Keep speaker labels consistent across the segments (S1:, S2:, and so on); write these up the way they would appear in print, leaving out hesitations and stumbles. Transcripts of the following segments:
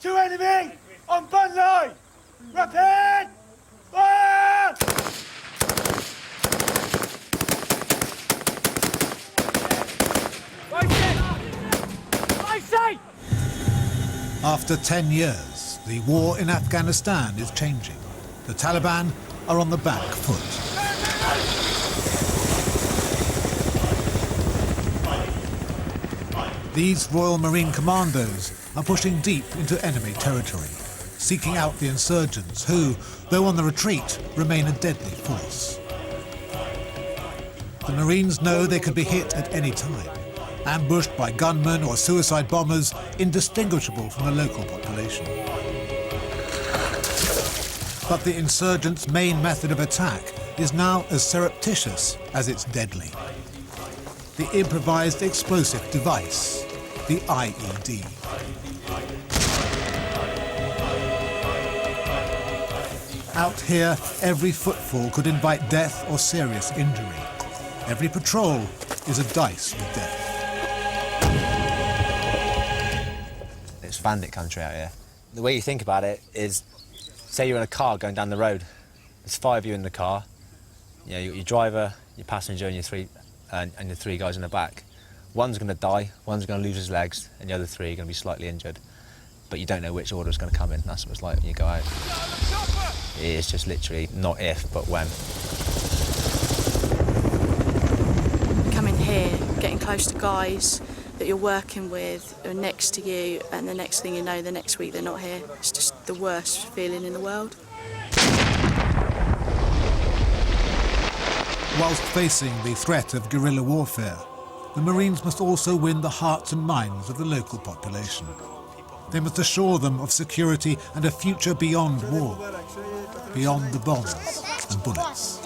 S1: Two enemy on bun line! Rapid! Fire!
S2: After 10 years, the war in Afghanistan is changing. The Taliban are on the back foot. These Royal Marine Commandos are pushing deep into enemy territory, seeking out the insurgents who, though on the retreat, remain a deadly force. The Marines know they could be hit at any time, ambushed by gunmen or suicide bombers indistinguishable from the local population. But the insurgents' main method of attack is now as surreptitious as it's deadly. The improvised explosive device, the IED. Out here, every footfall could invite death or serious injury. Every patrol is a dice with death.
S3: It's bandit country out here. The way you think about it is, say you're in a car going down the road. There's 5 of you in the car. You know, your driver, your passenger, and your three guys in the back. One's going to die, one's going to lose his legs, and the other 3 are going to be slightly injured. But you don't know which order is going to come in. That's what it's like when you go out. It's just literally not if, but when.
S4: Coming here, getting close to guys that you're working with are next to you, and the next thing you know, the next week they're not here. It's just the worst feeling in the world.
S2: Whilst facing the threat of guerrilla warfare, the Marines must also win the hearts and minds of the local population. They must assure them of security and a future beyond war, beyond the bombs and bullets.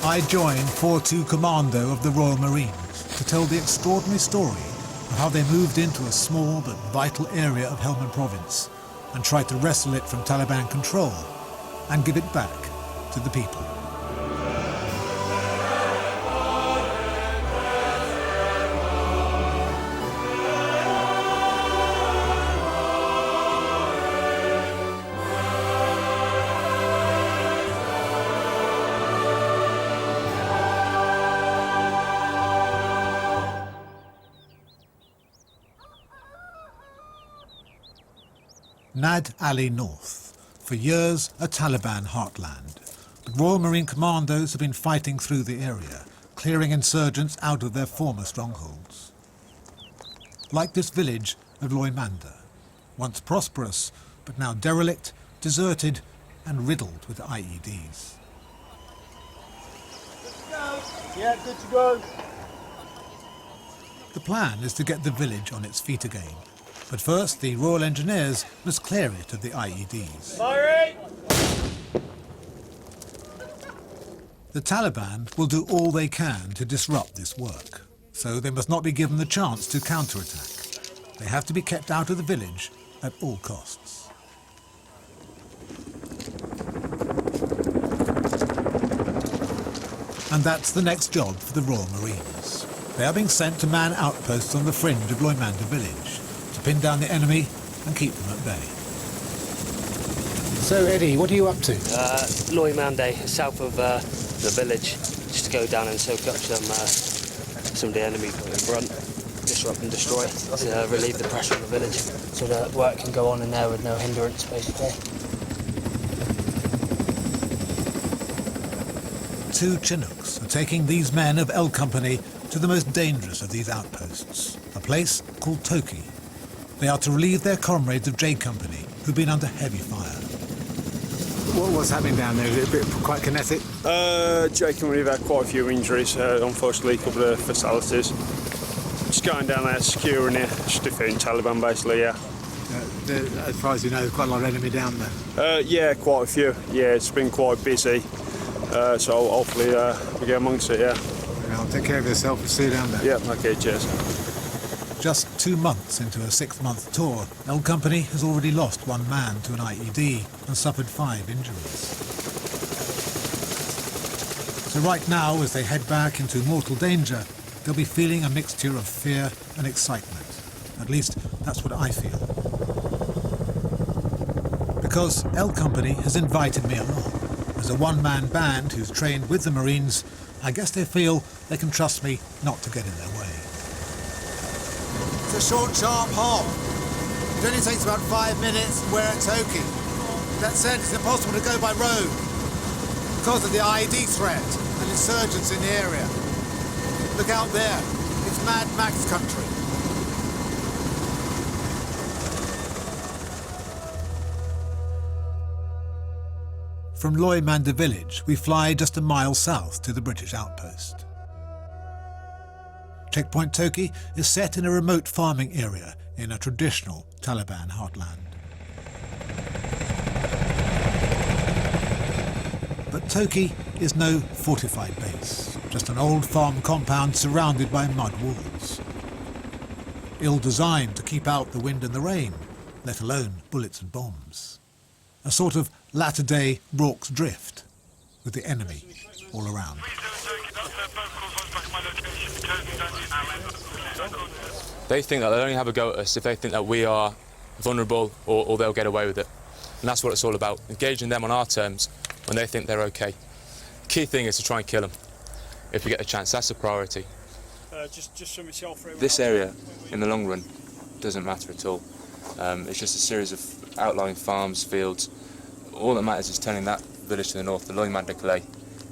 S2: I joined 4-2 Commando of the Royal Marines to tell the extraordinary story of how they moved into a small but vital area of Helmand Province and tried to wrestle it from Taliban control and give it back to the people. Nad Ali North, for years a Taliban heartland. But Royal Marine Commandos have been fighting through the area, clearing insurgents out of their former strongholds. Like this village of Loimanda, once prosperous, but now derelict, deserted and riddled with IEDs.
S1: Yeah, good to go.
S2: The plan is to get the village on its feet again. But first, the Royal Engineers must clear it of the IEDs.
S1: Firing!
S2: The Taliban will do all they can to disrupt this work, so they must not be given the chance to counterattack. They have to be kept out of the village at all costs. And that's the next job for the Royal Marines. They are being sent to man outposts on the fringe of Loimanda village, pin down the enemy and keep them at bay.
S5: So, Eddie, what are you up to?
S6: Loimanda, south of the village, just to go down and soak up some of the enemy in front, disrupt and destroy, to relieve the pressure on the village, so that work can go on in there with no hindrance, basically.
S2: 2 Chinooks are taking these men of L Company to the most dangerous of these outposts, a place called Toki. They are to relieve their comrades of J Company, who've been under heavy fire.
S5: What's happening down there? Is it quite kinetic?
S7: J Company have had quite a few injuries, unfortunately, a couple of fatalities. Just going down there, securing it, just defeating Taliban, basically, yeah.
S5: As far as you know, there's quite a lot of enemy down there.
S7: Yeah, quite a few. Yeah, it's been quite busy, so hopefully we get amongst it, yeah.
S5: Well, take care of yourself and see you down there.
S7: Yeah, okay, cheers.
S2: Just 2 months into a 6-month tour, L Company has already lost 1 man to an IED and suffered 5 injuries. So right now, as they head back into mortal danger, they'll be feeling a mixture of fear and excitement. At least, that's what I feel. Because L Company has invited me along. As a one-man band who's trained with the Marines, I guess they feel they can trust me not to get in their way.
S5: It's a short, sharp hop. It only takes about 5 minutes and we're at Toki. That said, it's impossible to go by road because of the IED threat and insurgents in the area. Look out there. It's Mad Max country.
S2: From Loymanda village, we fly just a mile south to the British outpost. Checkpoint Toki is set in a remote farming area in a traditional Taliban heartland. But Toki is no fortified base, just an old farm compound surrounded by mud walls. Ill-designed to keep out the wind and the rain, let alone bullets and bombs. A sort of latter-day Rorke's Drift, with the enemy all around.
S8: They think that they'll only have a go at us if they think that we are vulnerable or they'll get away with it. And that's what it's all about, engaging them on our terms when they think they're okay. The key thing is to try and kill them, if we get the chance. That's the priority. This area, in the long run, doesn't matter at all. It's just a series of outlying farms, fields. All that matters is turning that village to the north, the Loymanda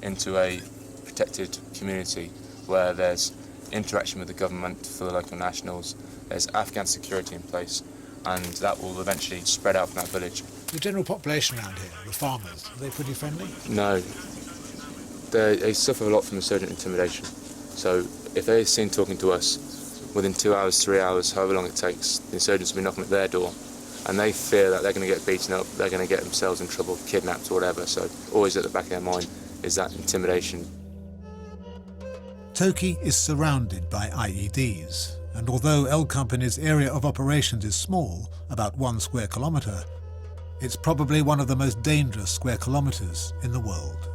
S8: into a protected community where there's interaction with the government for the local nationals, there's Afghan security in place, and that will eventually spread out from that village.
S2: The general population around here, the farmers, are they pretty friendly?
S8: No. They suffer a lot from insurgent intimidation. So if they're seen talking to us, within 2 hours, 3 hours, however long it takes, the insurgents will be knocking at their door, and they fear that they're going to get beaten up, they're going to get themselves in trouble, kidnapped or whatever, so always at the back of their mind is that intimidation.
S2: Toki is surrounded by IEDs, and although L Company's area of operations is small, about 1 square kilometre, it's probably one of the most dangerous square kilometres in the world.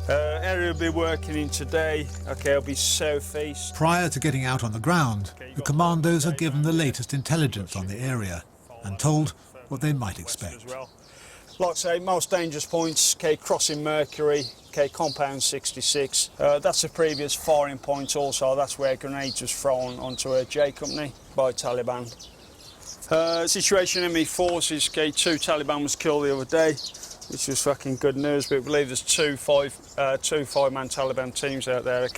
S7: Area we'll be working in today, it'll be southeast.
S2: Prior to getting out on the ground, the commandos are given the latest intelligence on the area and told what they might expect.
S7: Like I say, most dangerous points, crossing Mercury, compound 66. That's the previous firing point also, that's where grenades was thrown onto a J Company by Taliban. Situation enemy forces, 2 Taliban was killed the other day, which was fucking good news, but we believe there's two five-man Taliban teams out there, If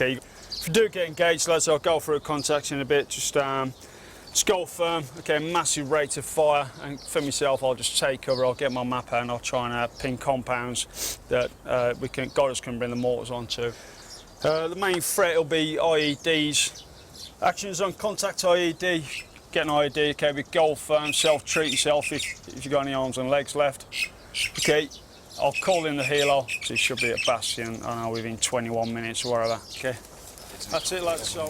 S7: you do get engaged, lads, I'll go through contacts in a bit, just go firm, massive rate of fire, and for myself, I'll just take cover, I'll get my map out and I'll try and pin compounds that guys can bring the mortars onto. The main threat will be IEDs. Actions on contact IED, get an IED, we go firm, self-treat yourself if you've got any arms and legs left. I'll call in the helo, so it should be at Bastion, within 21 minutes or whatever, That's it, lads. So,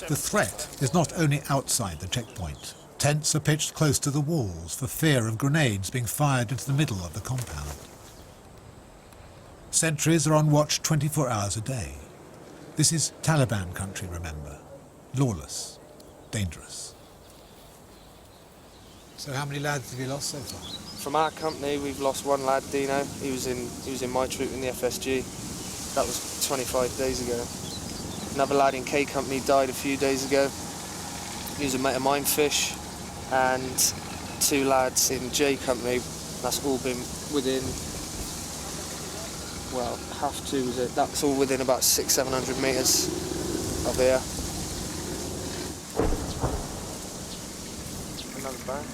S2: the threat is not only outside the checkpoint. Tents are pitched close to the walls for fear of grenades being fired into the middle of the compound. Sentries are on watch 24 hours a day. This is Taliban country, remember. Lawless, dangerous.
S5: So how many lads have you lost so far?
S6: From our company, we've lost 1 lad, Dino. He was in my troop in the FSG. That was 25 days ago. Another lad in K Company died a few days ago. He was a mate of mine, Fish. And 2 lads in J Company. That's all been within, well, that's all within about 600-700 metres of here. Another bang.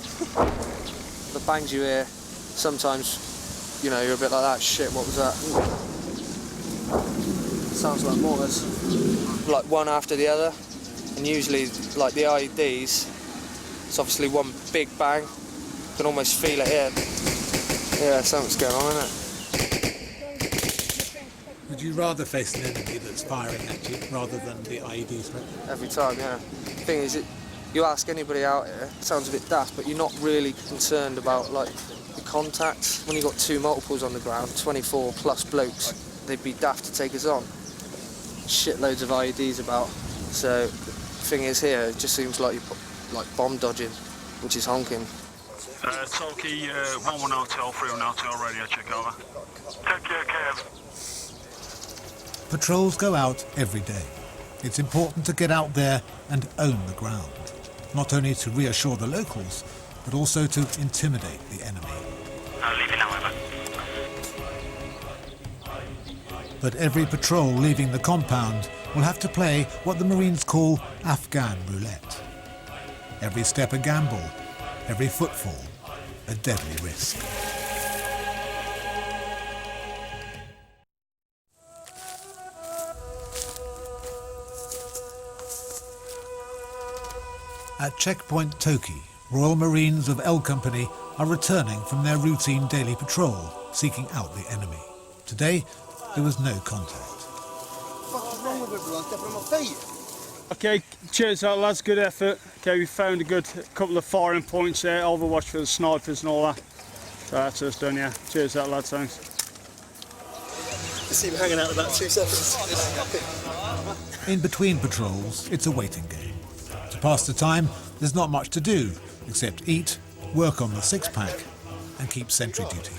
S6: The bangs you hear, sometimes, you're a bit like that, shit, what was that? Sounds like mortars. Like one after the other, and usually, like the IEDs, it's obviously one big bang. You can almost feel it here. Yeah, something's going on, isn't it?
S2: Would you rather face an enemy that's firing at you rather than the IED threat?
S6: Every time, yeah. The thing is, you ask anybody out here, it sounds a bit daft, but you're not really concerned about, like, the contact. When you've got 2 multiples on the ground, 24 plus blokes, they'd be daft to take us on. Shitloads of IEDs about. So the thing is here, it just seems like like bomb dodging, which is honking.
S7: Toki, 1-1 hotel, 3-1 hotel, radio check over. Take care, Kev.
S2: Patrols go out every day. It's important to get out there and own the ground, not only to reassure the locals, but also to intimidate the enemy.
S7: I'll leave you now, over.
S2: But every patrol leaving the compound will have to play what the Marines call Afghan roulette. Every step a gamble, every footfall a deadly risk. At checkpoint Toki, Royal Marines of L Company are returning from their routine daily patrol, seeking out the enemy. Today, there was no contact.
S7: Okay, cheers out, lads, good effort. Okay, we found a good couple of firing points there, overwatch for the snipers and all that. So that's us done, yeah. Cheers out, lads, thanks.
S1: You see him hanging out about 2 seconds.
S2: In between patrols, it's a waiting game. To pass the time, there's not much to do, except eat, work on the six-pack, and keep sentry duty.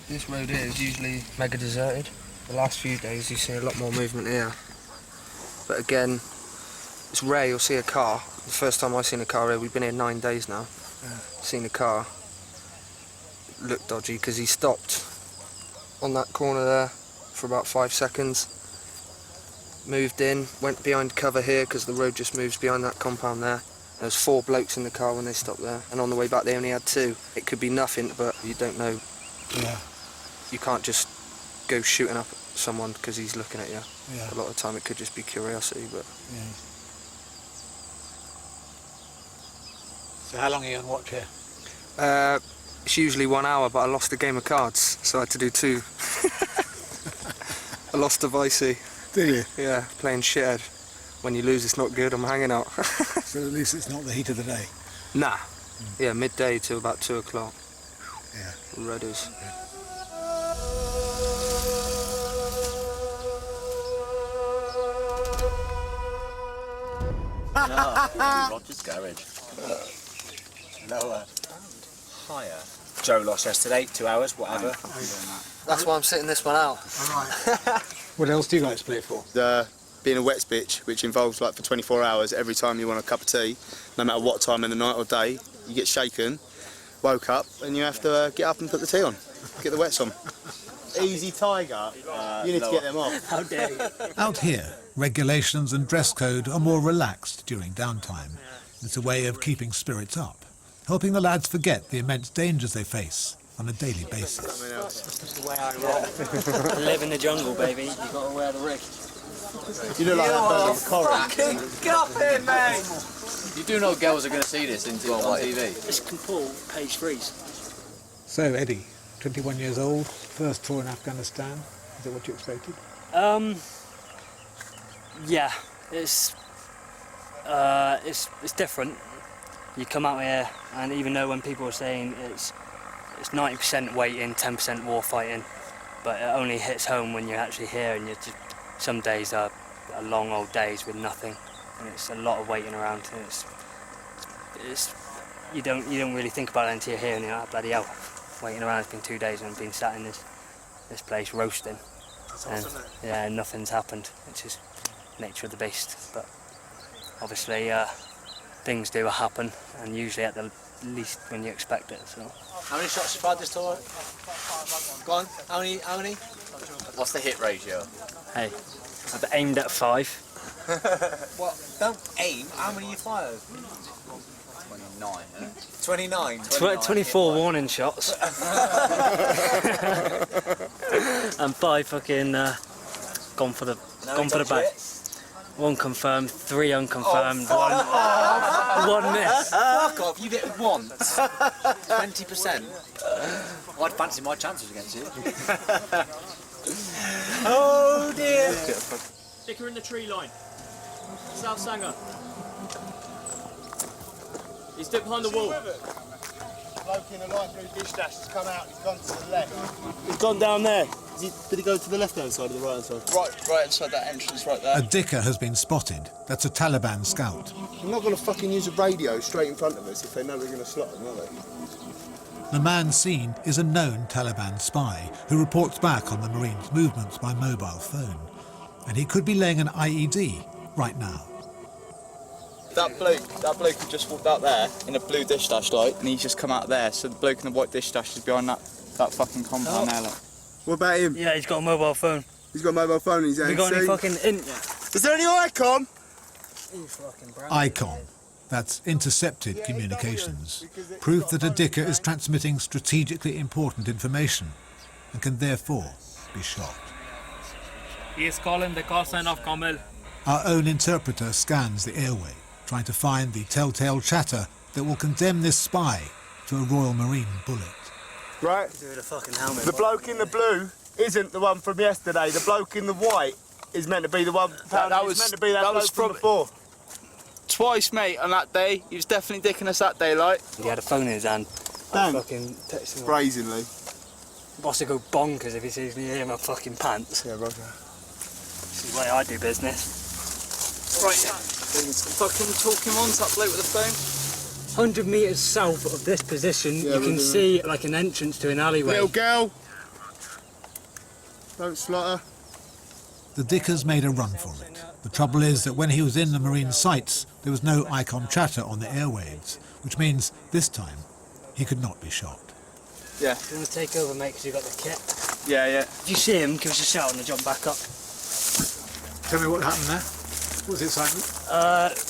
S6: This road here is usually mega deserted. The last few days you've seen a lot more movement here. But again, it's rare you'll see a car. The first time I've seen a car here, we've been here 9 days now. Seen a car. Looked dodgy because he stopped on that corner there for about 5 seconds. Moved in, went behind cover here because the road just moves behind that compound there. There was 4 blokes in the car when they stopped there, and on the way back they only had 2. It could be nothing, but you don't know.
S5: Yeah.
S6: You can't just go shooting up someone because he's looking at you.
S5: Yeah.
S6: A lot of the time it could just be curiosity, but...
S5: Yeah.
S2: So how long are you on watch here?
S6: It's usually 1 hour, but I lost a game of cards, so I had to do 2. I lost to Vicey.
S5: Do you?
S6: Yeah, playing shithead. When you lose, it's not good. I'm hanging out.
S5: So at least it's not the heat of the day.
S6: Nah. Yeah, midday till about 2 o'clock.
S5: Yeah.
S6: Redders.
S3: Roger's garage.
S1: Lower.
S3: Higher. Joe lost yesterday, 2 hours, whatever.
S6: That's why I'm sitting this one out.
S5: What else do you guys play for?
S9: Being a wet bitch, which involves like for 24 hours, every time you want a cup of tea, no matter what time in the night or day, you get shaken, woke up, and you have to get up and put the tea on, get the wets on. Easy tiger, you need to get them off.
S1: How dare you?
S2: Out here, regulations and dress code are more relaxed during downtime. It's a way of keeping spirits up, helping the lads forget the immense dangers they face on a daily basis.
S1: That's the way I roll. I live in the jungle, baby. You got to wear the rig.
S9: You look like that bird of coral.
S1: Fucking get up here, mate!
S3: You do know girls are going to see this on TV?
S1: This can pull page 3s.
S2: So, Eddie, 21 years old, first tour in Afghanistan. Is that what you expected?
S1: Yeah, it's different. You come out here, and even though when people are saying it's 90% waiting, 10% war fighting, but it only hits home when you're actually here, and some days are long old days with nothing, and it's a lot of waiting around. And it's you don't really think about it until you're here, and you're like, bloody hell, waiting around. It's been 2 days and I've been sat in this place roasting.
S5: That's
S1: and
S5: awesome, isn't it?
S1: yeah, nothing's happened, which is nature of the beast. But obviously things do happen, and usually at the least when you expect it. So.
S3: How many shots you fired this tour? Go on, how many? What's the hit ratio?
S1: Hey, I've aimed at 5.
S3: What? Don't aim, how many you fired? 29, eh? 29?
S1: 24 warning shots. And 5 fucking gone for the back. 1 confirmed, 3 unconfirmed, 1 miss.
S3: Fuck off, you did it once. 20%. I'd fancy my chances against you.
S1: Oh dear! Sticker in the tree line. South Sanger. He's dipped behind the wall.
S9: bloke in a light blue dish dash has come out, he's gone to the left. He's gone down there. Did he go to the left-hand side or the right-hand side?
S10: Right inside that entrance right there.
S2: A dicker has been spotted. That's a Taliban scout.
S9: They're not going to fucking use a radio straight in front of us if they know we're going to slot them, are they?
S2: The man seen is a known Taliban spy who reports back on the Marines' movements by mobile phone. And he could be laying an IED right now.
S10: That bloke who just walked out there in a blue dish dash light, and he's just come out there, so the bloke in the white dish dash is behind that fucking compound there. Like.
S9: What about him?
S1: Yeah, he's got a mobile phone.
S9: He's got a mobile phone in his hand.
S1: Have we got any fucking
S9: Is there any icon?
S2: ICOM. That's intercepted communications. Proof that a dicker is transmitting strategically important information and can therefore be shot.
S11: He is calling the call sign of Kamil.
S2: Our own interpreter scans the airway, trying to find the telltale chatter that will condemn this spy to a Royal Marine bullet.
S9: Right.
S1: With a fucking helmet.
S9: The bloke in the blue isn't the one from yesterday. The bloke in the white is meant to be the one. That was meant to be that bloke from before.
S10: Twice, mate, on that day. He was definitely dicking us that day, like.
S1: He had a phone in his hand.
S9: Damn.
S1: Fucking texting him.
S9: Brazenly.
S1: Boss will go bonkers if he sees me in my fucking pants.
S9: Yeah, Roger.
S1: This is the way I do business.
S10: Right, fucking talking ones, that bloke with the phone.
S1: 100 metres south of this position,
S9: Yeah,
S1: you can see like an entrance to an alleyway.
S9: Little girl. Don't slaughter.
S2: The dickers made a run for it. The trouble is that when he was in the Marine sights, there was no ICOM chatter on the airwaves, which means this time he could not be shot.
S10: Yeah.
S1: You want to take over, mate, because you've got the kit?
S10: Yeah.
S1: If you see him, give us a shout and the jump back up.
S2: Tell me what happened there. What was the excitement?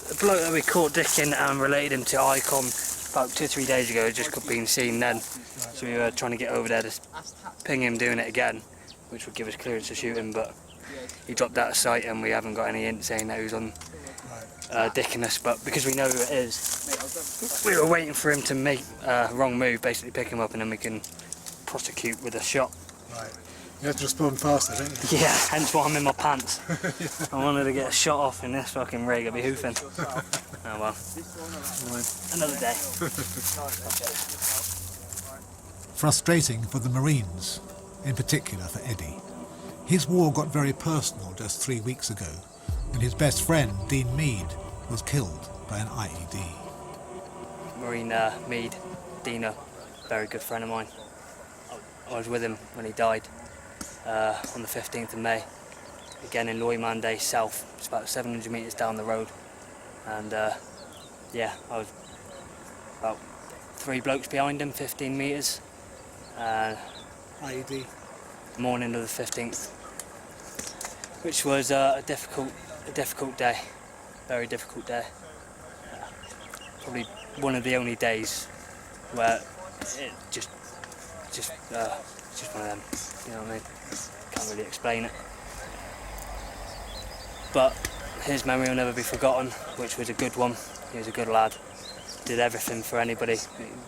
S1: The bloke that we caught dicking and related him to ICOM about 2 or 3 days ago, just been seen then. So we were trying to get over there to ping him doing it again, which would give us clearance to shoot him, but he dropped out of sight and we haven't got any hint saying that he was on dicking us, but because we know who it is, we were waiting for him to make a wrong move, basically pick him up and then we can prosecute with a shot.
S2: Right. You have to respond faster, don't you?
S1: Yeah, hence why I'm in my pants. I wanted to get a shot off in this fucking rig, I'd be hoofing. Oh well. Another day.
S2: Frustrating for the Marines, in particular for Eddie. His war got very personal just 3 weeks ago, when his best friend, Dean Mead, was killed by an IED.
S1: Marine Mead, Dino, very good friend of mine. I was with him when he died on the 15th of May, again in Loymande South. It's about 700 metres down the road. And yeah, I was about 3 blokes behind him, 15 metres.
S2: IED.
S1: Morning of the 15th, which was a difficult day, very difficult day. Probably one of the only days where it just one of them, you know what I mean? Can't really explain it. But his memory will never be forgotten, which was a good one. He was a good lad, did everything for anybody,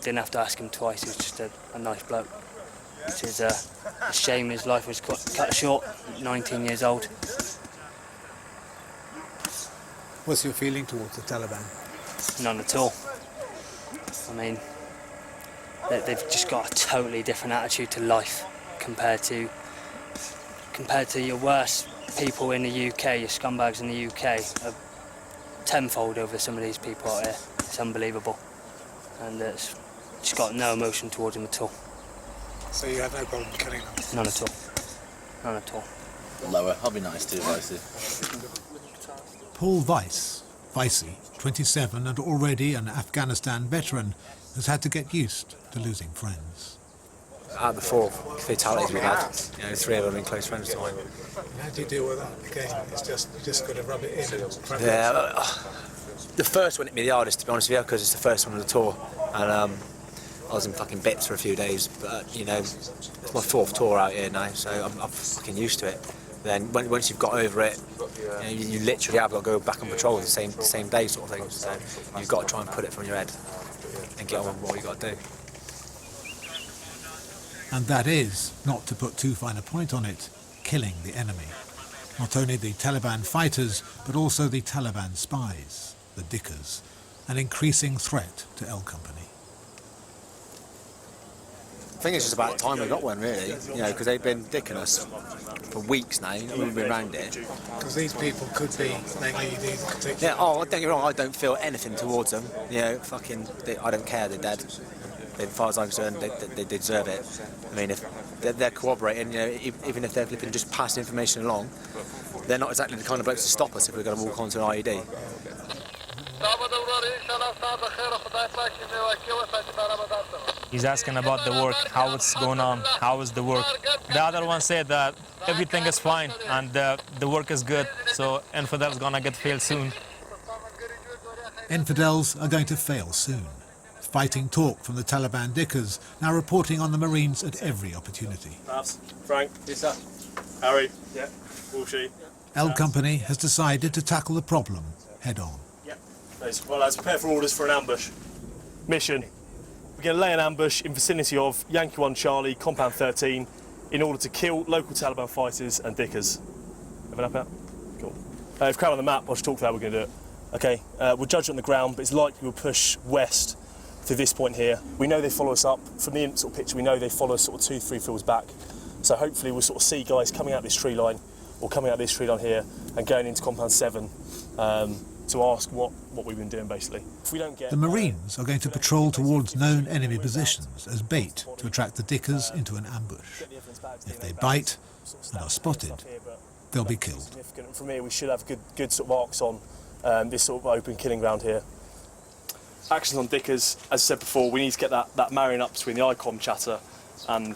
S1: didn't have to ask him twice, he was just a nice bloke. Which is a shame his life was cut short, 19 years old.
S2: What's your feeling towards the Taliban?
S1: None at all. I mean, they've just got a totally different attitude to life compared to your worst people in the UK, your scumbags in the UK, are tenfold over some of these people out here. It's unbelievable. And it's just got no emotion towards them at all.
S2: So you have no problem killing them?
S1: None at all. None at all.
S12: Lower. I'll be nice to you, Vicey.
S2: Paul Vicey, 27 and already an Afghanistan veteran, has had to get used to losing friends.
S3: Out of the 4 fatalities we had, 3 of them have been close friends of mine.
S2: How do you deal with that? Again, you just got to rub it in and crack
S3: Yeah, the first one hit me the hardest, to be honest with you, because it's the first one of the tour. And I was in fucking bits for a few days, but it's my 4th tour out here now, so I'm fucking used to it. Then once you've got over it, you literally have got to go back on patrol the same day sort of thing. So you've got to try and put it from your head and get on with what you got to do.
S2: And that is, not to put too fine a point on it, killing the enemy. Not only the Taliban fighters, but also the Taliban spies, the dickers, an increasing threat to L Company.
S3: I think it's just about time we got one, really, you know, because they've been dicking us for weeks now. We've been around it.
S2: Because these people could be making IEDs.
S3: Yeah, oh, don't get me wrong, I don't feel anything towards them. You know, I don't care, they're dead. As far as I'm concerned, they deserve it. I mean, if they're cooperating, you know, even if they're just passing information along, they're not exactly the kind of blokes to stop us if we're going to walk onto an IED.
S11: He's asking about the work, how it's going on, how is the work. The other one said that everything is fine and the work is good, so Infidel's gonna get failed soon.
S2: Infidels are going to fail soon. Fighting talk from the Taliban dickers, now reporting on the Marines at every opportunity.
S13: Frank. Yes, sir. Harry. Yeah. Walshy.
S2: L Company has decided to tackle the problem head on.
S13: Yeah. Well, lads, prepare for orders for an ambush. Mission. We're going to lay an ambush in vicinity of Yankee 1 Charlie, Compound 13, in order to kill local Taliban fighters and dickers. Have an up out? Cool. If you crowd on the map, I'll just talk to how we're going to do it. Okay, we'll judge it on the ground, but it's likely we'll push west to this point here. We know they follow us up. From the sort of picture, we know they follow us sort of 2-3 fields back. So hopefully we'll sort of see guys coming out this tree line, or coming out this tree line here, and going into Compound 7 to ask what we've been doing, basically. If we don't get...
S2: The Marines are going to patrol towards known enemy positions as bait to attract the dickers into an ambush. If they bite and are spotted, they'll be killed.
S13: From here, we should have good sort of arcs on this sort of open killing ground here. Actions on dickers, as I said before, we need to get that marrying up between the ICOM chatter and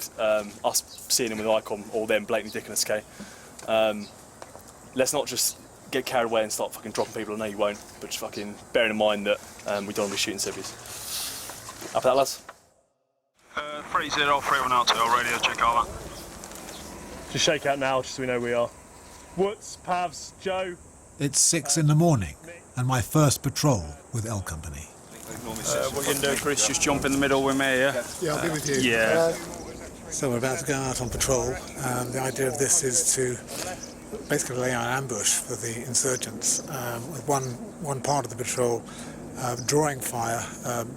S13: us seeing them with the ICOM, or them blatantly dicking us, okay? Let's not just get carried away and start fucking dropping people. I know you won't, but just fucking bearing in mind that we don't want to be shooting civvies. After that, lads?
S7: 3031 out to our radio, check all that.
S13: Just shake out now, just so we know we are. Woods, Pavs, Joe.
S2: It's 6 in the morning, and my first patrol with L Company.
S7: What you going to do, Chris? Just jump in the middle with me, yeah?
S5: Yeah, I'll be with you.
S7: Yeah.
S5: So we're about to go out on patrol. The idea of this is to basically lay an ambush for the insurgents, with one part of the patrol drawing fire.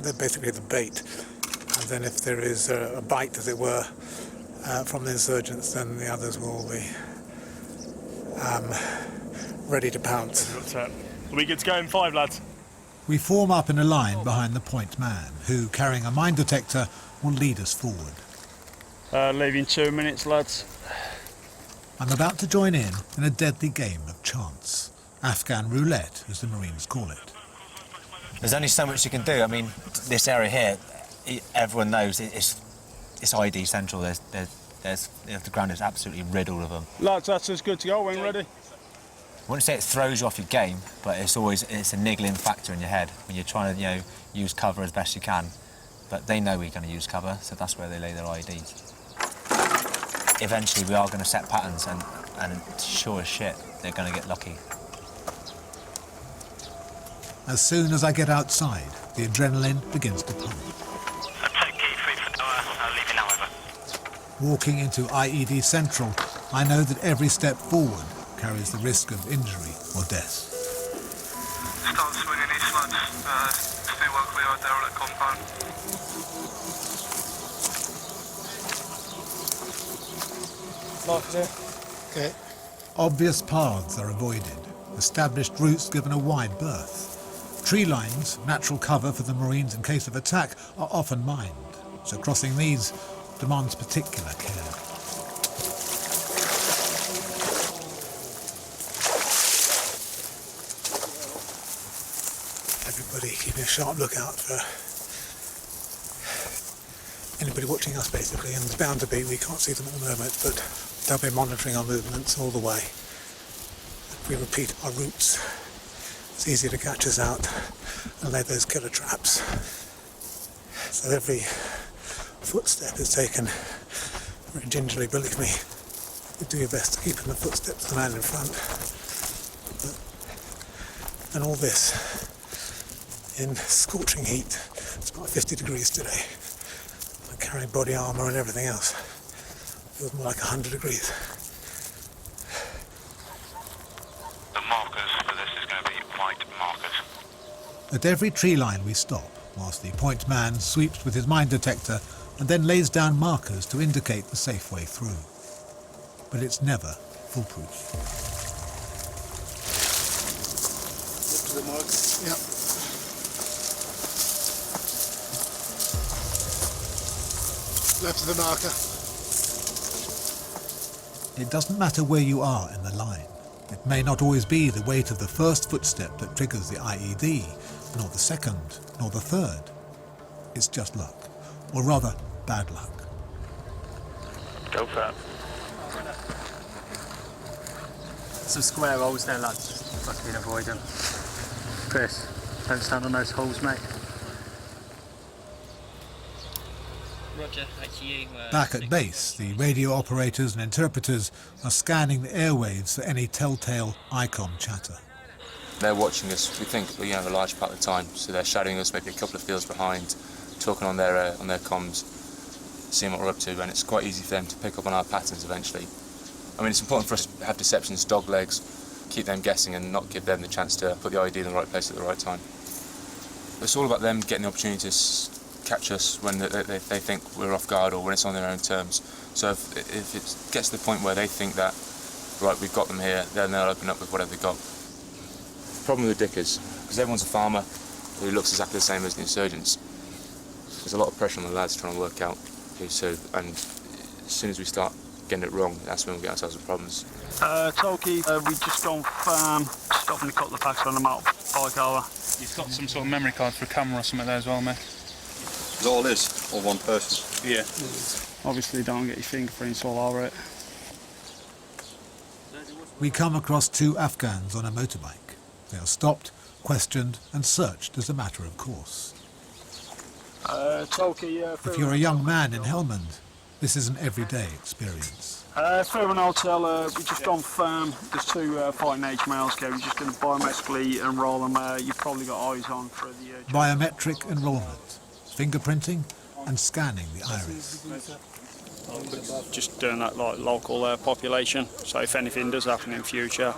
S5: They're basically the bait. And then if there is a bite, as it were, from the insurgents, then the others will be ready to pounce.
S13: Are we good to go in 5, lads?
S2: We form up in a line behind the point man, who, carrying a mine detector, will lead us forward.
S7: Leaving 2 minutes, lads.
S2: I'm about to join in a deadly game of chance. Afghan roulette, as the Marines call it.
S3: There's only so much you can do. I mean, this area here, everyone knows it's ID central. The ground is absolutely riddled of them.
S7: Lads, that's as good to go when ready.
S3: I wouldn't say it throws you off your game, but it's a niggling factor in your head when you're trying to, use cover as best you can. But they know we're going to use cover, so that's where they lay their IEDs. Eventually, we are going to set patterns, and sure as shit, they're going to get lucky.
S2: As soon as I get outside, the adrenaline begins to pump. Walking into IED Central, I know that every step forward carries the risk of injury or death.
S14: Start swinging east, lads. Stay well clear out there on that compound.
S13: Markers here.
S2: Okay. Obvious paths are avoided. Established routes given a wide berth. Tree lines, natural cover for the Marines in case of attack, are often mined, so crossing these demands particular care.
S5: Everybody keeping a sharp lookout for anybody watching us, basically, and there's bound to be. We can't see them at the moment, but they'll be monitoring our movements all the way. If we repeat our routes, it's easy to catch us out and lay those killer traps. So every footstep is taken very gingerly, believe me. You do your best to keep in the footsteps of the man in front. And all this in scorching heat. It's about 50 degrees today. I'm carrying body armour and everything else. It feels more like 100 degrees.
S14: The markers for this is going to be white markers.
S2: At every tree line we stop, whilst the point man sweeps with his mine detector and then lays down markers to indicate the safe way through. But it's never foolproof.
S5: To the mark. Yep. Left of the marker.
S2: It doesn't matter where you are in the line. It may not always be the weight of the first footstep that triggers the IED, nor the second, nor the third. It's just luck, or rather, bad luck.
S13: Go for it.
S1: Some square holes there, lads. Fucking avoid them. Chris, don't stand on those holes, mate.
S15: Roger, ITU.
S2: Back at base, the radio operators and interpreters are scanning the airwaves for any telltale ICOM chatter.
S8: They're watching us, we think, a large part of the time, so they're shadowing us maybe a couple of fields behind, talking on their comms, seeing what we're up to, and it's quite easy for them to pick up on our patterns eventually. I mean, it's important for us to have deceptions, dog legs, keep them guessing and not give them the chance to put the ID in the right place at the right time. It's all about them getting the opportunity to catch us when they think we're off guard or when it's on their own terms. So if it gets to the point where they think that, right, we've got them here, then they'll open up with whatever they've got. Problem with the Dickers, because everyone's a farmer who looks exactly the same as the insurgents. There's a lot of pressure on the lads trying to work out who's who, and as soon as we start getting it wrong, that's when we get ourselves in problems.
S7: Toki, we've just gone firm, stopping a couple of packs on the mountain bike over.
S16: You've got some sort of memory card for a camera or something there as well, mate?
S17: Is all this, all one person?
S16: Yeah.
S7: Obviously don't get your fingerprints all over it.
S2: We come across two Afghans on a motorbike. They are stopped, questioned and searched as a matter of course.
S7: Toki,
S2: If you're a young man in Helmand, this is an everyday experience.
S7: Fairman Hotel, we've just gone firm. There's two fighting age males here. We're just going to biometrically enrol them. You've probably got eyes on for the...
S2: Biometric enrolment, fingerprinting and scanning the iris.
S7: Just doing that like local population. So if anything does happen in future,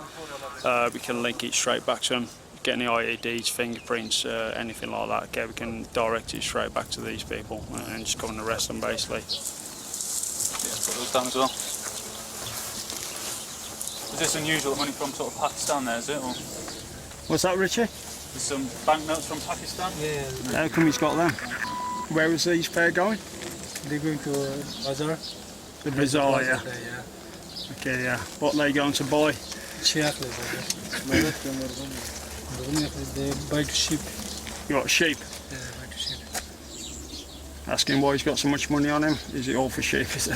S7: we can link it straight back to them. Getting the IEDs, fingerprints, anything like that. Okay, we can direct it straight back to these people and just go and arrest them basically.
S16: Let's put those down as well. Is this unusual money from sort of Pakistan there, is it? Or?
S7: What's that, Richie?
S16: There's some banknotes from Pakistan?
S7: Yeah. How come he's got them? Where was these pair going?
S18: They're going to Bazaar.
S7: The bazaar, yeah. Okay, yeah. What are they going to buy?
S18: They buy to sheep.
S7: You got sheep?
S18: Yeah, buy to sheep.
S7: Asking why he's got so much money on him. Is it all for sheep? Is it?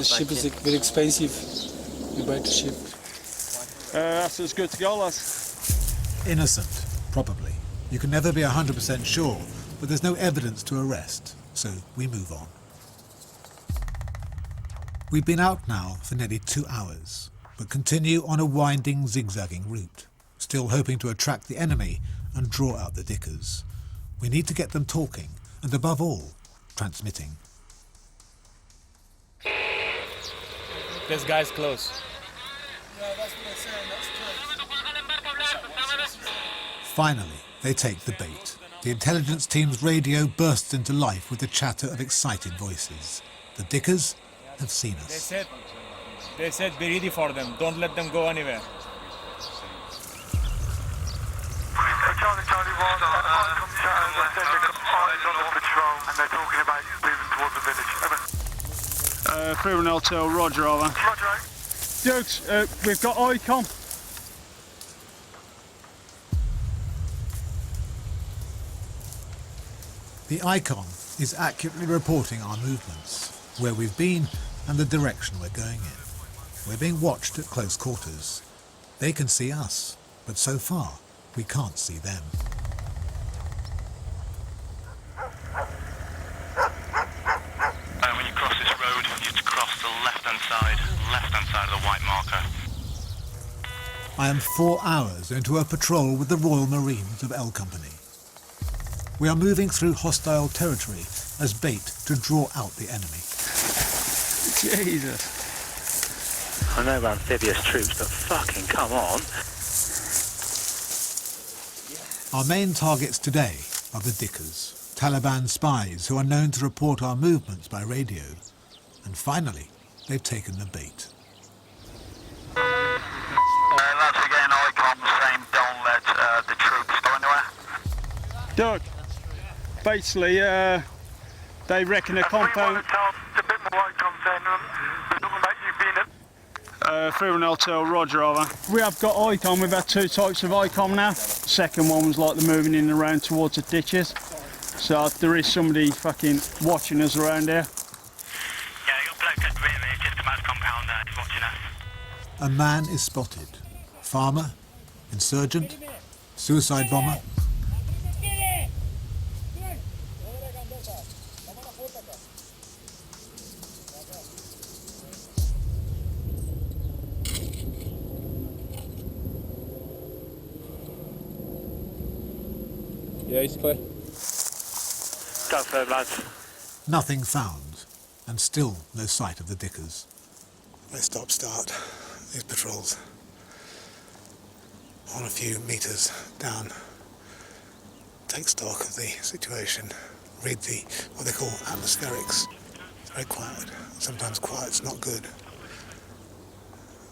S18: Sheep is very expensive. We buy to sheep.
S7: That's as good to go, lads.
S2: Innocent, probably. You can never be 100% sure, but there's no evidence to arrest, so we move on. We've been out now for nearly 2 hours, but continue on a winding, zigzagging route, still hoping to attract the enemy and draw out the Dickers. We need to get them talking, and above all, transmitting.
S11: This guy's close.
S2: Finally, they take the bait. The intelligence team's radio bursts into life with the chatter of excited voices. The Dickers have seen us.
S11: They said be ready for them. Don't let them go anywhere.
S14: Charlie 1, eyes on the patrol and they're talking about moving towards the village.
S7: Fairman Hotel, Roger, over.
S14: Roger.
S7: Dukes, we've got ICOM.
S2: The ICON is accurately reporting our movements, where we've been and the direction we're going in. We're being watched at close quarters. They can see us, but so far we can't see them.
S14: When you cross this road, you have to cross the left-hand side of the white marker.
S2: I am 4 hours into a patrol with the Royal Marines of L Company. We are moving through hostile territory as bait to draw out the enemy.
S7: Jesus.
S19: I know we're amphibious troops, but fucking come on.
S2: Our main targets today are the Dickers, Taliban spies who are known to report our movements by radio. And finally, they've taken the bait.
S14: Lads, again, ICOM saying don't let the troops go anywhere.
S7: Doug, basically, they reckon a compound...
S14: A bit more ICOM saying something about you being at...
S7: through an hotel, Roger, over. We have got ICOM, we've had two types of ICOM now. The second one was like the moving in and around towards the ditches. So there is somebody fucking watching us around here.
S14: Yeah, your bloke at rear is just about compound there, he's watching us.
S2: A man is spotted. Farmer, insurgent, suicide bomber.
S16: Yeah, he's clear.
S14: Go for it, lads.
S2: Nothing found, and still no sight of the Dickers.
S5: They stop-start these patrols on a few metres down, take stock of the situation, read what they call atmospherics. It's very quiet. Sometimes quiet's not good.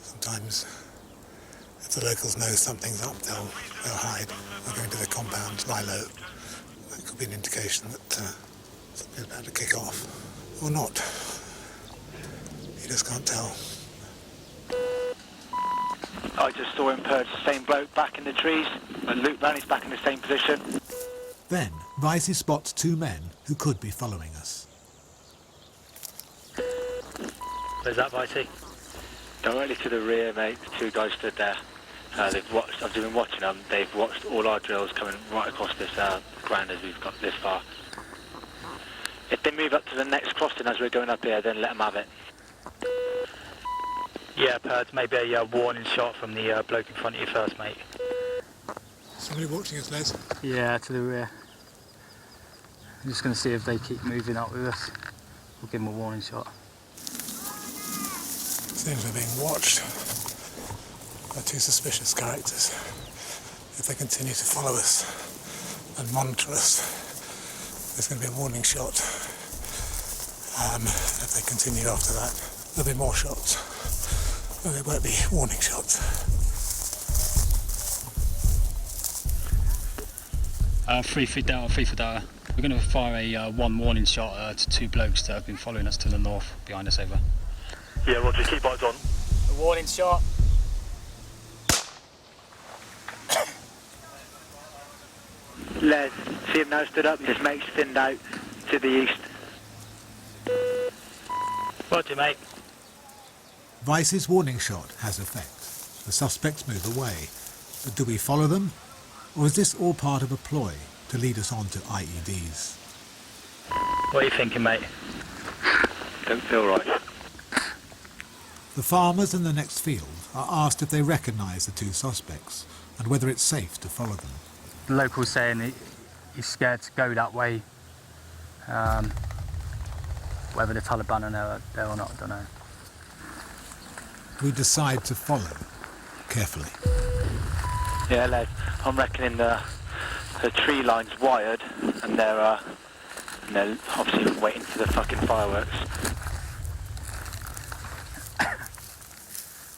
S5: Sometimes if the locals know something's up, they'll hide. They'll go into their compounds, lie low. That could be an indication that something's about to kick off. Or not. You just can't tell.
S20: I just saw him purge the same bloke back in the trees, and loop round, he's back in the same position.
S2: Then, Vicey spots two men who could be following us.
S20: Where's that, Vicey? Directly to the rear, mate. The two guys stood there. They've watched. I've been watching them. They've watched all our drills coming right across this ground as we've got this far. If they move up to the next crossing as we're going up here, then let them have it. Yeah, Purds, maybe a warning shot from the bloke in front of you first, mate.
S5: Somebody watching us, Les?
S20: Yeah, to the rear. I'm just going to see if they keep moving up with us. We'll give them a warning shot.
S5: Seems we're being watched by two suspicious characters. If they continue to follow us and monitor us, there's going to be a warning shot. If they continue after that, there'll be more shots. But there won't be warning shots.
S21: 3 feet down, 3 foot down. We're going to fire a one warning shot to two blokes that have been following us to the north, behind us, over.
S20: Yeah, Roger, keep eyes on. A warning shot. Les, see him now stood up, his mate's thinned out to the east. Roger, mate.
S2: Vicey's warning shot has effect. The suspects move away. But do we follow them? Or is this all part of a ploy to lead us on to IEDs?
S20: What are you thinking, mate? Don't feel right.
S2: The farmers in the next field are asked if they recognise the two suspects and whether it's safe to follow them.
S20: The local's saying he's scared to go that way. Whether the Taliban are there or not, I don't know.
S2: We decide to follow carefully.
S20: Yeah, Les, I'm reckoning the tree line's wired and they're obviously waiting for the fucking fireworks.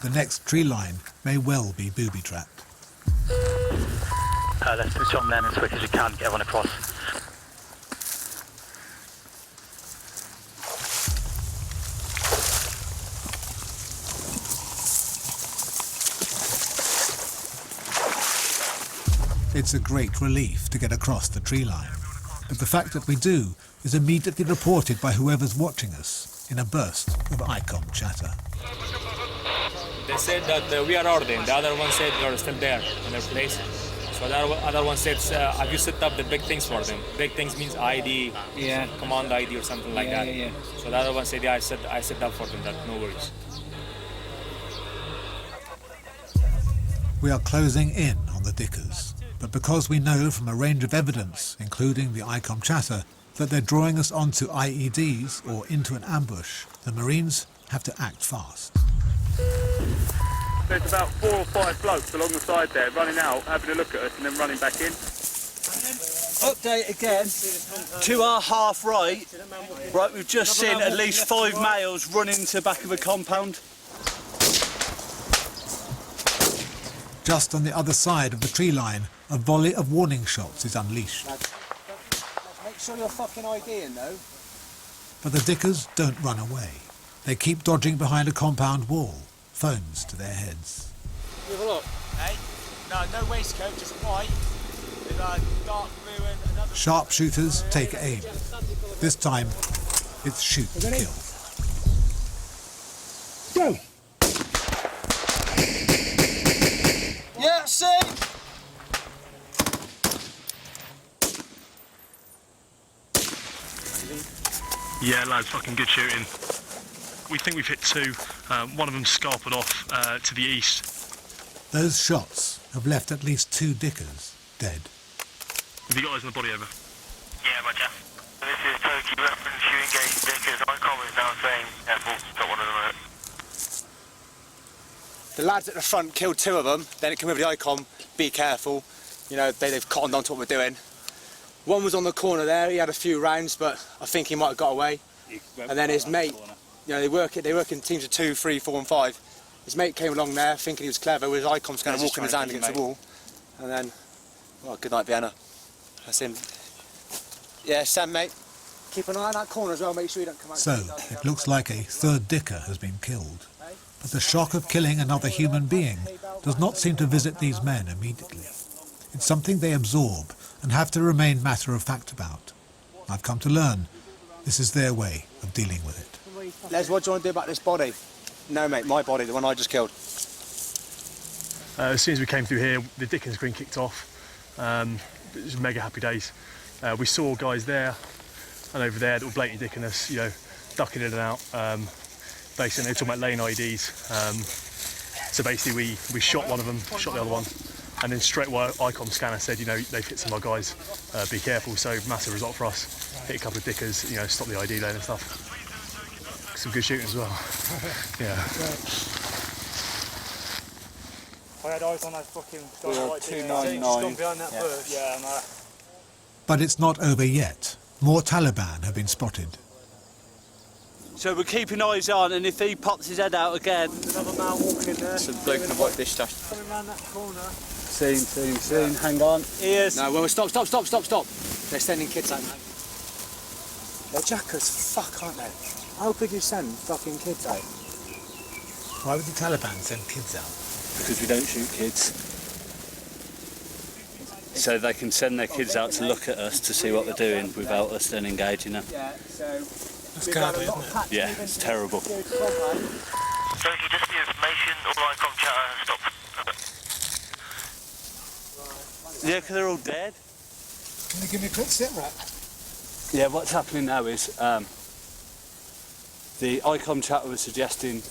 S2: The next tree line may well be booby-trapped.
S20: Let's switch on then as quick as we can, get everyone across.
S2: It's a great relief to get across the tree line, but the fact that we do is immediately reported by whoever's watching us in a burst of ICOM chatter.
S11: They said that we are ordering. The other one said we are still there in their place. So the other one said, have you set up the big things for them? Big things means ID,
S20: yeah,
S11: command ID or something like that.
S20: Yeah.
S11: So the other one said, yeah, I set up for them that, no worries.
S2: We are closing in on the Dickers, but because we know from a range of evidence, including the ICOM chatter, that they're drawing us onto IEDs or into an ambush, the Marines have to act fast.
S22: There's about 4 or 5 blokes along the side there running out, having a look at us and then running back in.
S4: Update again, to our half right, we've just seen at least 5 males run into the back of a compound.
S2: Just on the other side of the tree line, a volley of warning shots is unleashed.
S3: Make sure you're fucking IDing though.
S2: But the Dickers don't run away. They keep dodging behind a compound wall, phones to their heads.
S4: Have a look.
S3: Hey? No waistcoat, just white. With a dark blue and another...
S2: Sharpshooters take aim. This time, it's shoot to kill.
S4: Go! Yeah, see?
S13: Yeah, lads, fucking good shooting. We think we've hit 2. One of them scarpered off to the east.
S2: Those shots have left at least 2 Dickers dead.
S13: Have you got eyes on the body over?
S14: Yeah, roger. This is Toki, reference you engaged Dickers. ICOM is now saying careful, got one of them out.
S3: The lads at the front killed 2 of them, then it came over the ICOM, be careful. You know, they've cottoned on to what we're doing. One was on the corner there, he had a few rounds, but I think he might have got away. And then his mate, you know, they work in teams of 2, 3, 4 and 5. His mate came along there thinking he was clever with his ICOM's going to walk in his hand against the wall. And then, well, good night, Vienna. That's him. Yeah, Sam, mate. Keep an eye on that corner as well, make sure you don't come out.
S2: So, it looks like a 3rd Dicker has been killed. But the shock of killing another human being does not seem to visit these men immediately. It's something they absorb and have to remain matter-of-fact about. I've come to learn this is their way of dealing with it.
S3: Les, what do you want to do about this body? No, mate, my body, the one I just killed.
S13: As soon as we came through here, the Dickens green kicked off. It was mega happy days. We saw guys there and over there that were blatantly dicking us, you know, ducking in and out. Basically, they were talking about laying IEDs. So basically, we shot one of them, shot the other one, and then straight away, ICOM scanner said, you know, they've hit some of our guys. Be careful. So massive result for us. Hit a couple of Dickers, you know, stop the ID lane and stuff. Some good shooting as well. Yeah.
S7: I had eyes on that fucking guy
S4: We're
S7: right
S4: 299.
S7: gone behind that bush. Yeah, and
S2: But it's not over yet. More Taliban have been spotted.
S4: So we're keeping eyes on, and if he pops his head out again...
S7: another man walking there.
S10: Some bloke in a white dish dash.
S7: Coming round that corner.
S4: Seen. Hang on. Ears.
S3: No, well, stop. They're sending kids out, man. They're jackers, fuck, aren't they? How could you send fucking kids out?
S2: Why would the Taliban send kids out?
S4: Because we don't shoot kids. So they can send their kids out to look at us to see what they're doing without us then engaging them.
S3: Yeah, so...
S2: That's scary, isn't it?
S4: Yeah, it's terrible.
S14: So just the information, all ICOM chatter, stop.
S4: Yeah, because they're all dead.
S5: Can you give me a quick sit rep?
S4: Yeah, what's happening now is the ICOM chatter was suggesting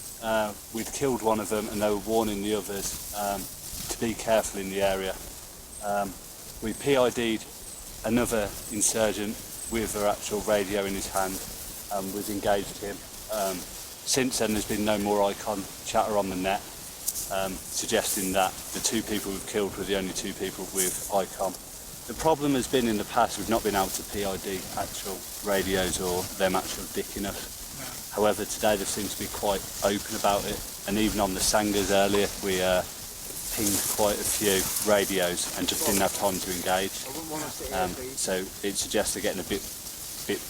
S4: we'd killed one of them and they were warning the others to be careful in the area. We PID'd another insurgent with an actual radio in his hand and we've engaged him. Since then there's been no more ICOM chatter on the net suggesting that the 2 people we've killed were the only 2 people with ICOM. The problem has been in the past we've not been able to PID actual radios or them actual dicking us. However, today they seem to be quite open about it, and even on the Sangas earlier we pinged quite a few radios and just didn't have time to engage. So it suggests they're getting a bit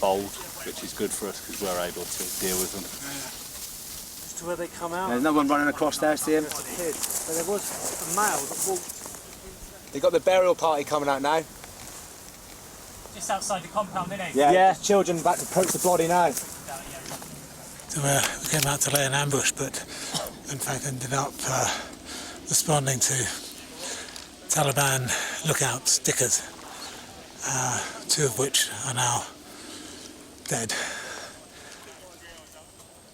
S4: bold, which is good for us because we're able to deal with them.
S7: Just to where they come out.
S3: There's no one running across there, see him?
S7: But there was a male that walked.
S3: They've got the burial party coming out now.
S21: Just outside the compound, innit?
S3: Yeah. Children about to approach the body now.
S2: So we came out to lay an ambush, but in fact ended up responding to Taliban lookouts, Dickers, 2 of which are now dead.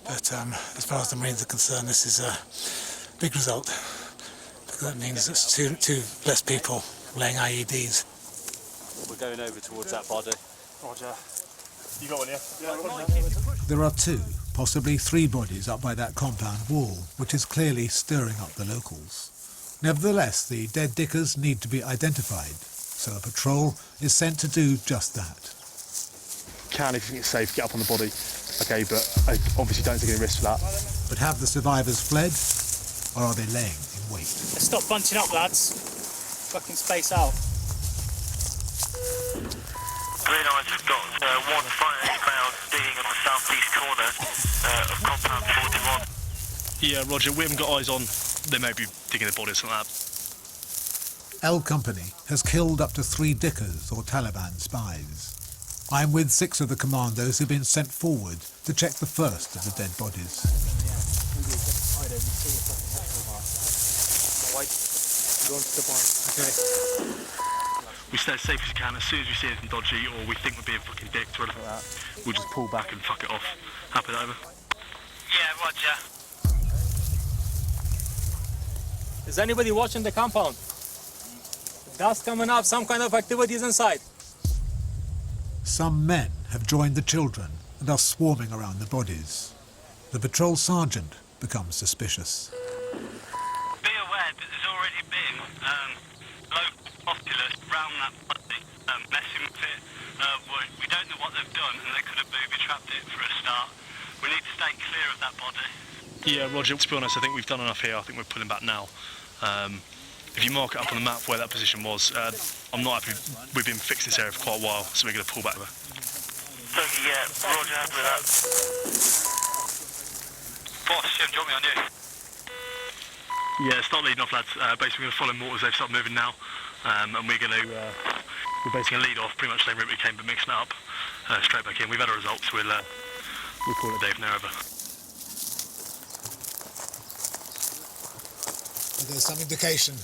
S2: But as far as the Marines are concerned, this is a big result, because that means it's two less people laying IEDs.
S4: We're going over towards that body.
S13: Roger. You got one, yeah?
S2: There are 2, possibly 3 bodies up by that compound wall, which is clearly stirring up the locals. Nevertheless, the dead Dickers need to be identified, so a patrol is sent to do just that.
S13: Can, if you think it's safe, get up on the body. Okay, but I obviously don't take any risks for that.
S2: But have the survivors fled, or are they laying in wait?
S15: Stop bunching up, lads. Fucking space out.
S14: Green Eyes have got one fighting crowd digging on the southeast corner of compound 41.
S13: Yeah, Roger, we haven't got eyes on. They may be digging the bodies and that.
S2: L Company has killed up to 3 Dickers or Taliban spies. I'm with 6 of the commandos who've been sent forward to check the first of the dead bodies.
S13: We stay as safe as we can. As soon as we see anything dodgy or we think we're being fucking dicked or anything like that, we'll just pull back and fuck it off. Happy over.
S14: Yeah, Roger.
S11: Is anybody watching the compound? Dust coming up, some kind of activities inside.
S2: Some men have joined the children and are swarming around the bodies. The patrol sergeant becomes suspicious.
S14: Be aware that there's already been local populace around that body messing with it. We don't know what they've done and they could have booby-trapped it for a start. We need to stay clear of that body.
S13: Yeah, Roger, to be honest, I think we've done enough here. I think we're pulling back now. If you mark it up on the map where that position was, I'm not happy. We've been fixing this area for quite a while, so we're going to pull back over.
S14: Toki, yeah, Roger, happy with that. Boss, Jim, do you want me on you?
S13: Yeah, start leading off, lads. Basically, we're going to follow mortars. They've started moving now, and we're going to we're basically going to lead off pretty much the same route we came, but mixing it up straight back in. We've had our results. We'll call it a day from there over.
S5: There's some indication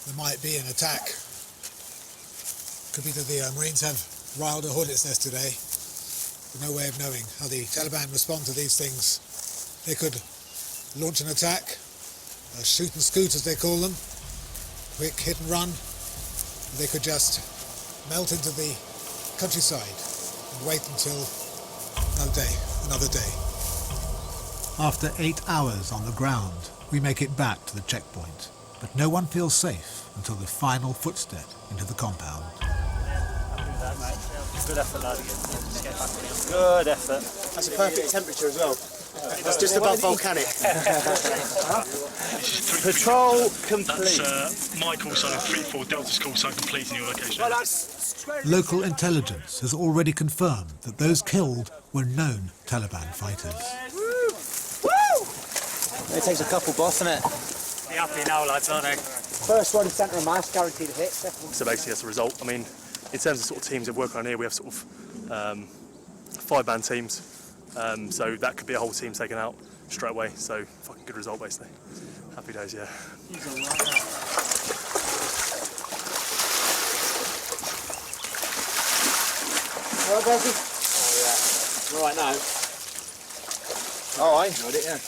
S5: there might be an attack. Could be that the Marines have riled a hornet's nest today. There's no way of knowing how the Taliban respond to these things. They could launch an attack, shoot and scoot as they call them, quick hit and run. They could just melt into the countryside and wait until another day.
S2: After 8 hours on the ground, we make it back to the checkpoint, but no one feels safe until the final footstep into the compound.
S15: Good effort, lad. Good effort.
S9: That's a perfect temperature as well. It's just above volcanic.
S15: Patrol complete.
S13: That's my call sign 3-4 Delta's call sign complete in your location.
S2: Local intelligence has already confirmed that those killed were known Taliban fighters.
S3: It takes a couple, boss, doesn't it?
S15: Be happy now, lads, aren't they?
S3: First one, centre of mass, guaranteed a hit.
S13: So basically, that's the result. I mean, in terms of sort of teams that work around here, we have sort of 5-man teams. So that could be a whole team taken out straight away. So fucking good result, basically. Happy days, yeah.
S3: All right, Becky? Oh, yeah. All right now.
S9: Oh, I enjoyed it, yeah.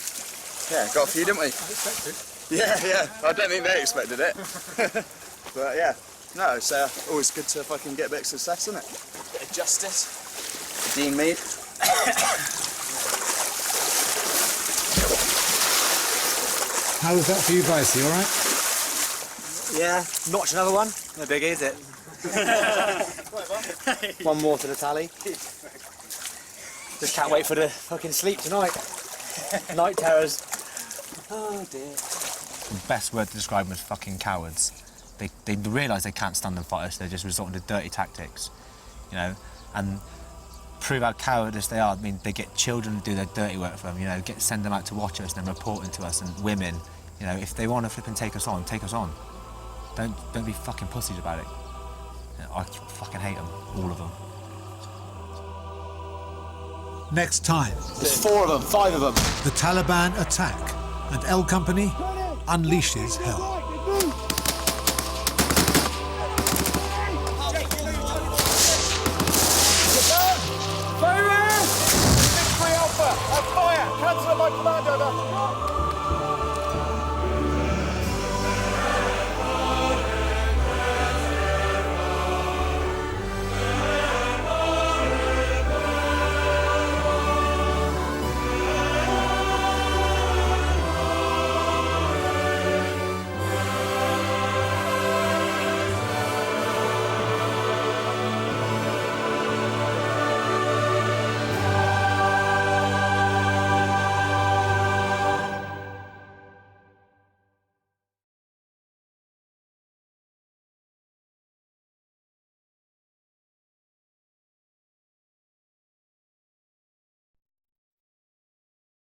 S9: Yeah, got a few, didn't we? Yeah. I don't think they expected it. But yeah, no, it's always good to fucking get a bit of success, isn't it? Bit of justice. Dean Mead.
S2: How was that for you, Vicey, all right?
S3: Yeah, notch another one. No big, is it? One more to the tally. Just can't wait for the fucking sleep tonight. Night terrors. Oh dear. The best word to describe them was fucking cowards. They realise they can't stand and fight us, they're just resorting to dirty tactics, you know, and prove how cowardice they are. I mean, they get children to do their dirty work for them, you know, send them out to watch us and then reporting to us, and women, you know, if they want to flip and take us on, take us on. Don't be fucking pussies about it. You know, I fucking hate them, all of them.
S2: Next time,
S3: There's 4 of them, 5 of them.
S2: the Taliban attack and L Company unleashes hell.
S7: Fire! 6-3 Alpha, fire! Cancel my command over.